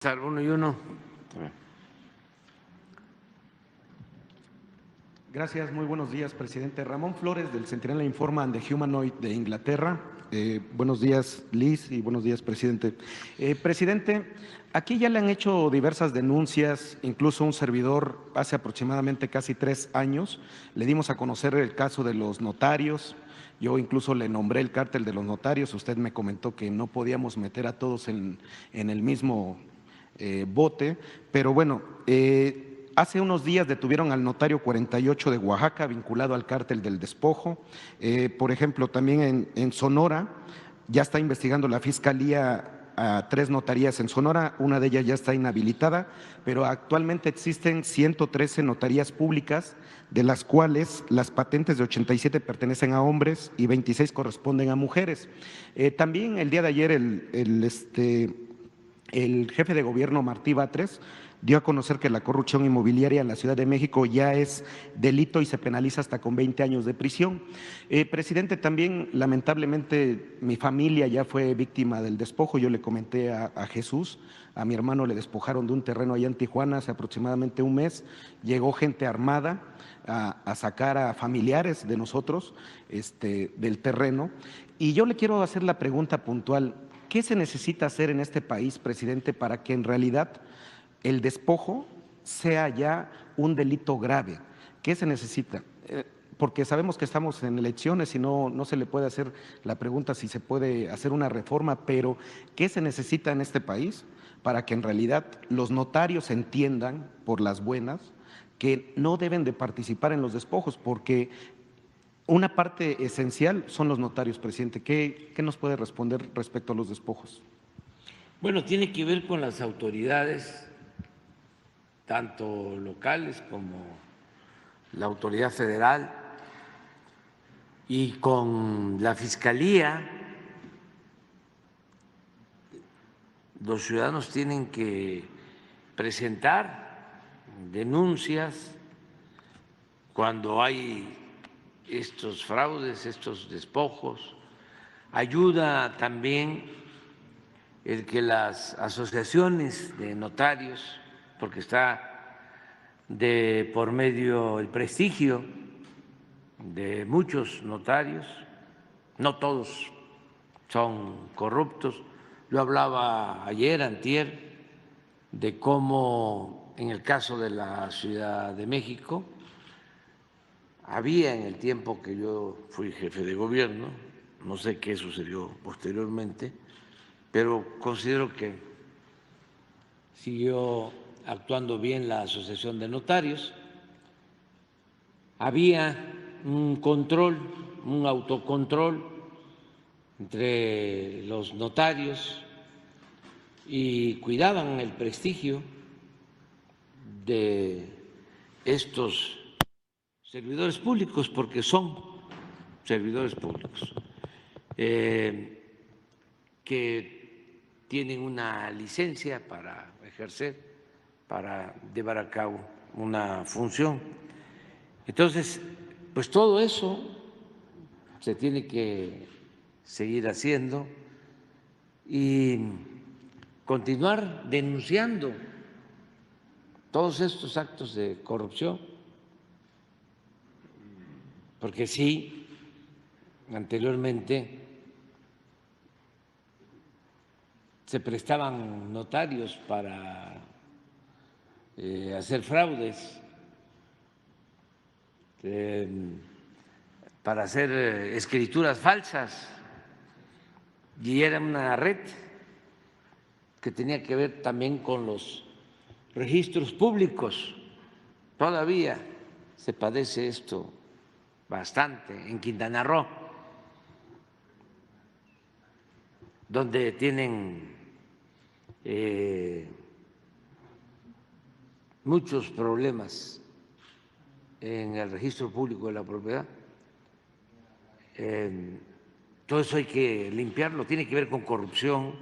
Uno y uno. Gracias, muy buenos días, presidente. Ramón Flores, del Centinela Informa and the Humanoid de Inglaterra. Buenos días, Liz, y buenos días, presidente. Presidente, aquí ya le han hecho diversas denuncias, incluso un servidor hace aproximadamente casi 3 años. Le dimos a conocer el caso de los notarios. Yo incluso le nombré el cártel de los notarios. Usted me comentó que no podíamos meter a todos en el mismo bote, pero bueno, hace unos días detuvieron al notario 48 de Oaxaca vinculado al cártel del despojo. Por ejemplo, también en Sonora ya está investigando la fiscalía a 3 notarías en Sonora, una de ellas ya está inhabilitada, pero actualmente existen 113 notarías públicas, de las cuales las patentes de 87 pertenecen a hombres y 26 corresponden a mujeres. También el día de ayer el jefe de gobierno, Martí Batres, dio a conocer que la corrupción inmobiliaria en la Ciudad de México ya es delito y se penaliza hasta con 20 años de prisión. Presidente, también lamentablemente mi familia ya fue víctima del despojo. Yo le comenté a Jesús, a mi hermano le despojaron de un terreno allá en Tijuana hace aproximadamente un mes. Llegó gente armada a sacar a familiares de nosotros del terreno. Y yo le quiero hacer la pregunta puntual. ¿Qué se necesita hacer en este país, presidente, para que en realidad el despojo sea ya un delito grave? ¿Qué se necesita? Porque sabemos que estamos en elecciones y no se le puede hacer la pregunta si se puede hacer una reforma, pero ¿qué se necesita en este país para que en realidad los notarios entiendan por las buenas que no deben de participar en los despojos? Porque una parte esencial son los notarios, presidente. ¿Qué nos puede responder respecto a los despojos? Bueno, tiene que ver con las autoridades, tanto locales como la autoridad federal, y con la fiscalía. Los ciudadanos tienen que presentar denuncias cuando hay estos fraudes, estos despojos. Ayuda también el que las asociaciones de notarios, porque está de por medio el prestigio de muchos notarios, no todos son corruptos. Yo hablaba ayer, antier, de cómo en el caso de la Ciudad de México había, en el tiempo que yo fui jefe de gobierno, no sé qué sucedió posteriormente, pero considero que siguió actuando bien la Asociación de Notarios. Había un control, un autocontrol entre los notarios y cuidaban el prestigio de estos servidores públicos, porque son servidores públicos, que tienen una licencia para ejercer, para llevar a cabo una función. Entonces, pues todo eso se tiene que seguir haciendo y continuar denunciando todos estos actos de corrupción, porque sí, anteriormente se prestaban notarios para hacer fraudes, para hacer escrituras falsas, y era una red que tenía que ver también con los registros públicos. Todavía se padece esto bastante en Quintana Roo, donde tienen muchos problemas en el registro público de la propiedad. Todo eso hay que limpiarlo, tiene que ver con corrupción.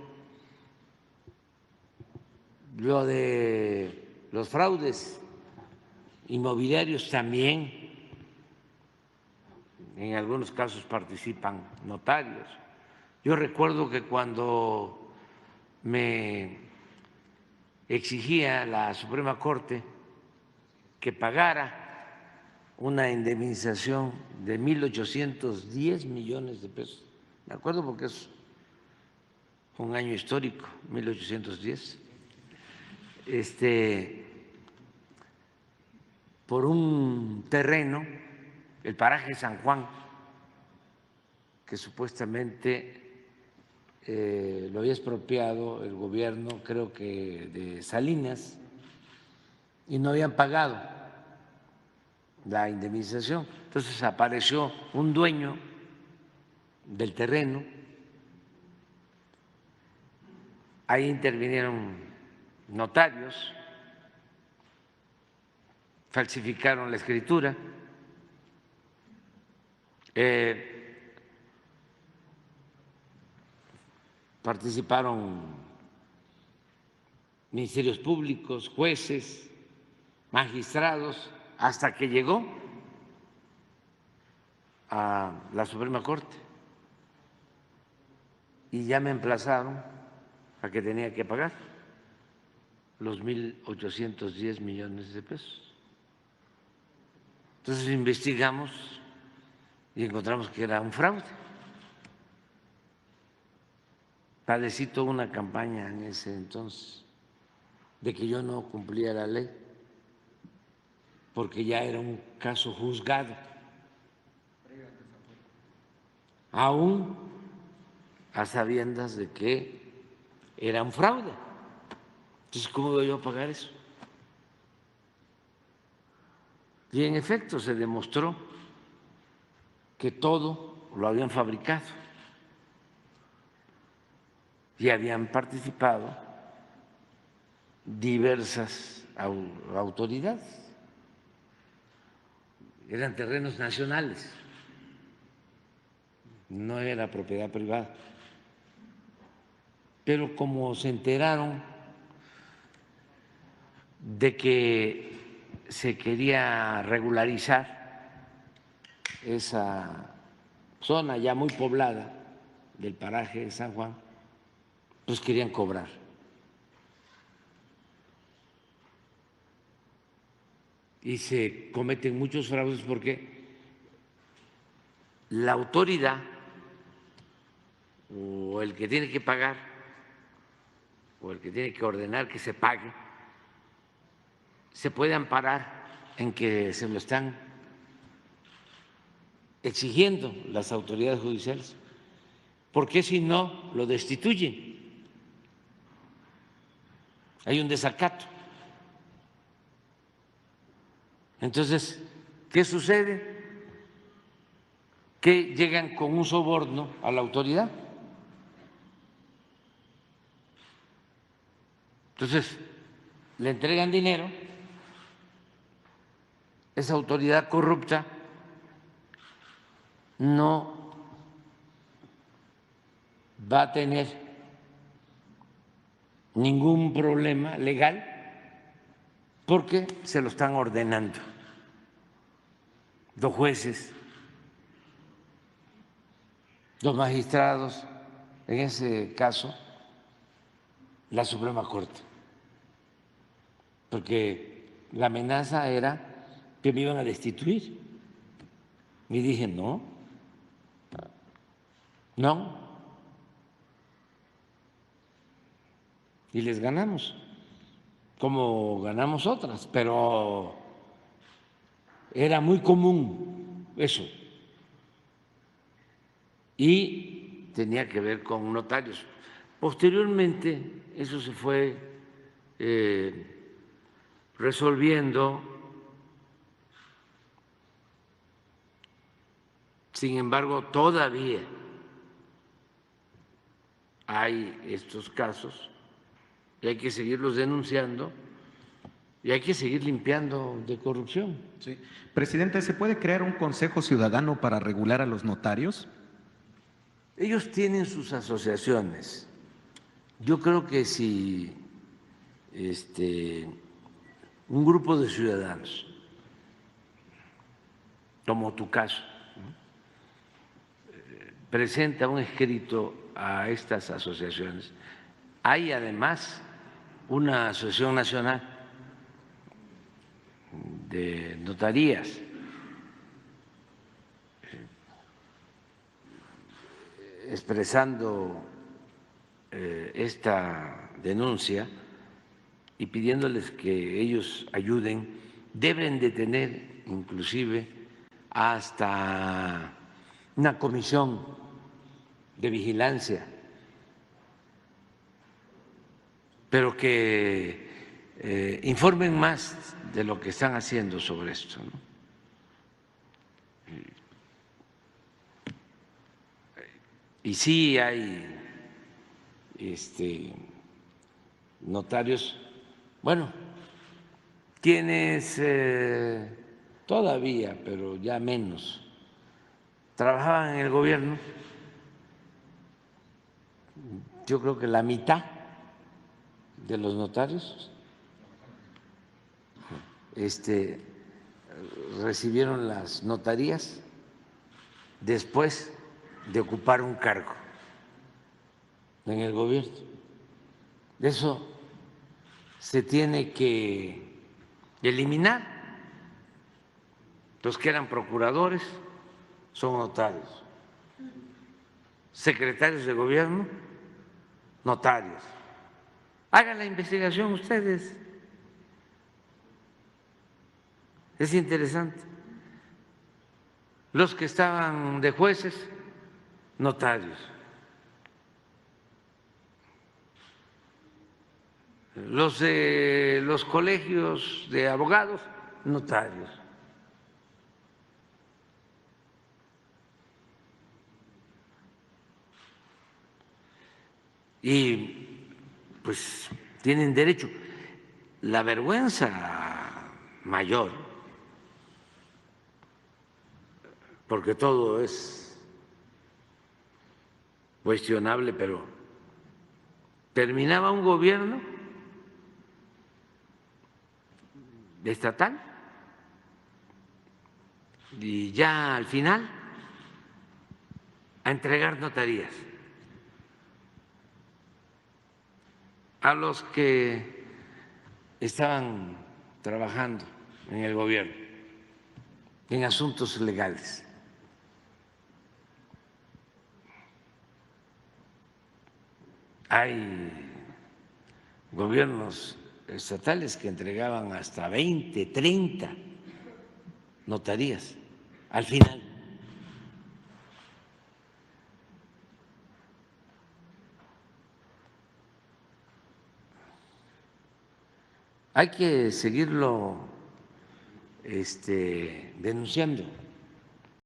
Lo de los fraudes inmobiliarios también, en algunos casos participan notarios. Yo recuerdo que cuando me exigía la Suprema Corte que pagara una indemnización de 1.810 millones de pesos. Me acuerdo porque es un año histórico, 1810, por un terreno, el paraje San Juan, que supuestamente lo había expropiado el gobierno, creo que de Salinas, y no habían pagado la indemnización. Entonces apareció un dueño del terreno, ahí intervinieron notarios, falsificaron la escritura, participaron ministerios públicos, jueces, magistrados, hasta que llegó a la Suprema Corte y ya me emplazaron a que tenía que pagar los 1.810 millones de pesos. Entonces investigamos y encontramos que era un fraude. Padecí toda una campaña en ese entonces de que yo no cumplía la ley, porque ya era un caso juzgado, aún a sabiendas de que era un fraude. Entonces, ¿cómo voy yo a pagar eso? Y en efecto se demostró que todo lo habían fabricado y habían participado diversas autoridades. Eran terrenos nacionales, no era propiedad privada. Pero como se enteraron de que se quería regularizar esa zona ya muy poblada del paraje de San Juan, pues querían cobrar. Y se cometen muchos fraudes porque la autoridad o el que tiene que pagar o el que tiene que ordenar que se pague se puede amparar en que se lo están exigiendo las autoridades judiciales, porque si no lo destituyen. Hay un desacato. Entonces, ¿qué sucede? Que llegan con un soborno a la autoridad. Entonces, le entregan dinero, esa autoridad corrupta no va a tener ningún problema legal porque se lo están ordenando los jueces, los magistrados, en ese caso la Suprema Corte, porque la amenaza era que me iban a destituir. Y dije, no, y les ganamos, como ganamos otras, pero era muy común eso. Y tenía que ver con notarios. Posteriormente eso se fue resolviendo. Sin embargo, todavía hay estos casos y hay que seguirlos denunciando y hay que seguir limpiando de corrupción. Sí. Presidente, ¿se puede crear un consejo ciudadano para regular a los notarios? Ellos tienen sus asociaciones. Yo creo que si un grupo de ciudadanos, como tu caso, presenta un escrito a estas asociaciones, hay además una asociación nacional de notarías expresando esta denuncia y pidiéndoles que ellos ayuden. Deben de tener inclusive hasta una comisión de vigilancia, pero que informen más de lo que están haciendo sobre esto, ¿no? Y sí hay notarios, bueno, quienes todavía, pero ya menos, trabajaban en el gobierno. Yo creo que la mitad de los notarios recibieron las notarías después de ocupar un cargo en el gobierno. Eso se tiene que eliminar. Los que eran procuradores son notarios, secretarios de gobierno, notarios. Hagan la investigación ustedes. Es interesante. Los que estaban de jueces, notarios. Los de los colegios de abogados, notarios. Y pues tienen derecho. La vergüenza mayor, porque todo es cuestionable, pero terminaba un gobierno estatal y ya al final a entregar notarías a los que estaban trabajando en el gobierno en asuntos legales. Hay gobiernos estatales que entregaban hasta 20, 30 notarías al final. Hay que seguirlo denunciando.